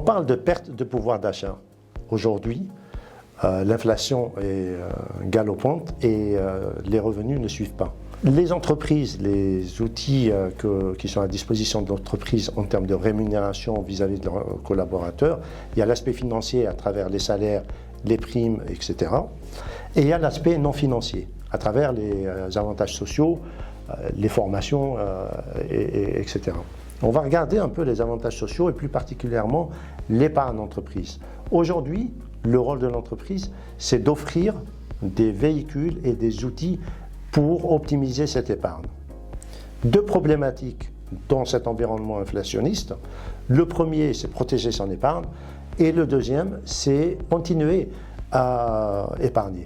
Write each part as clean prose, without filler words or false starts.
parle de perte de pouvoir d'achat. Aujourd'hui, l'inflation est galopante et les revenus ne suivent pas. Les entreprises, les outils qui sont à disposition de l'entreprise en termes de rémunération vis-à-vis de leurs collaborateurs, il y a l'aspect financier à travers les salaires, les primes, etc. Et il y a l'aspect non financier à travers les avantages sociaux, les formations, etc. On va regarder un peu les avantages sociaux et plus particulièrement l'épargne d'entreprise. Aujourd'hui, le rôle de l'entreprise, c'est d'offrir des véhicules et des outils pour optimiser cette épargne. Deux problématiques dans cet environnement inflationniste. Le premier, c'est protéger son épargne et le deuxième, c'est continuer à épargner.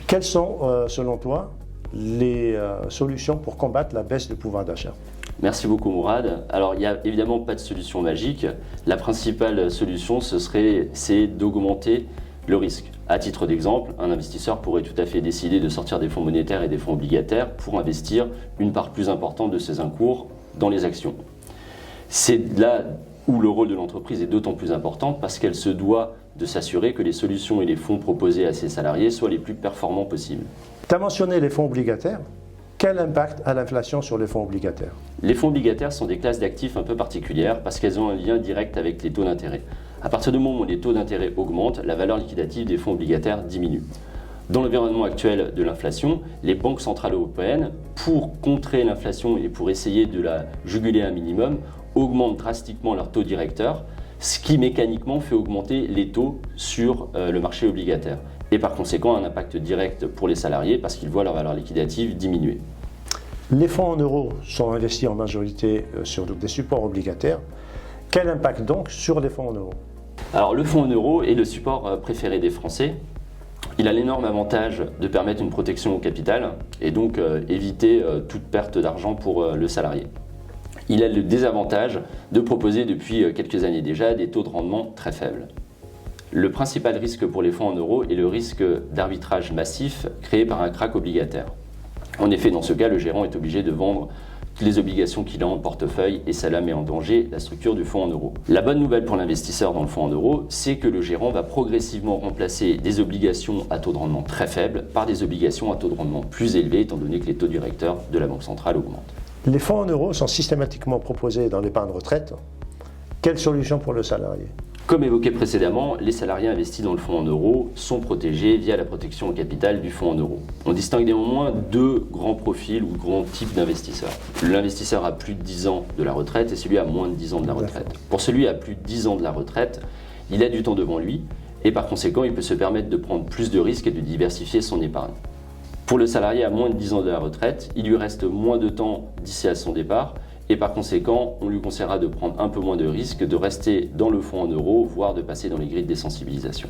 Quelles sont, selon toi, les solutions pour combattre la baisse du pouvoir d'achat? Merci beaucoup Mourad. Alors il n'y a évidemment pas de solution magique. La principale solution c'est d'augmenter le risque. À titre d'exemple, un investisseur pourrait tout à fait décider de sortir des fonds monétaires et des fonds obligataires pour investir une part plus importante de ses encours dans les actions. C'est là où le rôle de l'entreprise est d'autant plus important parce qu'elle se doit de s'assurer que les solutions et les fonds proposés à ses salariés soient les plus performants possibles. Tu as mentionné les fonds obligataires. Quel impact a l'inflation sur les fonds obligataires? Les fonds obligataires sont des classes d'actifs un peu particulières parce qu'elles ont un lien direct avec les taux d'intérêt. À partir du moment où les taux d'intérêt augmentent, la valeur liquidative des fonds obligataires diminue. Dans l'environnement actuel de l'inflation, les banques centrales européennes, pour contrer l'inflation et pour essayer de la juguler un minimum, augmentent drastiquement leurs taux directeurs, ce qui mécaniquement fait augmenter les taux sur le marché obligataire. Et par conséquent un impact direct pour les salariés parce qu'ils voient leur valeur liquidative diminuer. Les fonds en euros sont investis en majorité sur des supports obligataires. Quel impact donc sur les fonds en euros? Alors le fonds en euros est le support préféré des Français. Il a l'énorme avantage de permettre une protection au capital et donc éviter toute perte d'argent pour le salarié. Il a le désavantage de proposer depuis quelques années déjà des taux de rendement très faibles. Le principal risque pour les fonds en euros est le risque d'arbitrage massif créé par un krach obligataire. En effet, dans ce cas, le gérant est obligé de vendre les obligations qu'il a en portefeuille et cela met en danger la structure du fonds en euros. La bonne nouvelle pour l'investisseur dans le fonds en euros, c'est que le gérant va progressivement remplacer des obligations à taux de rendement très faible par des obligations à taux de rendement plus élevé étant donné que les taux directeurs de la Banque centrale augmentent. Les fonds en euros sont systématiquement proposés dans l'épargne retraite. Quelle solution pour le salarié? Comme évoqué précédemment, les salariés investis dans le fonds en euros sont protégés via la protection au capital du fonds en euros. On distingue néanmoins deux grands profils ou grands types d'investisseurs. L'investisseur à plus de 10 ans de la retraite et celui à moins de 10 ans de la retraite. Pour celui à plus de 10 ans de la retraite, il a du temps devant lui et par conséquent, il peut se permettre de prendre plus de risques et de diversifier son épargne. Pour le salarié à moins de 10 ans de la retraite, il lui reste moins de temps d'ici à son départ. Et par conséquent, on lui conseillera de prendre un peu moins de risques, de rester dans le fonds en euros, voire de passer dans les grilles de désensibilisation.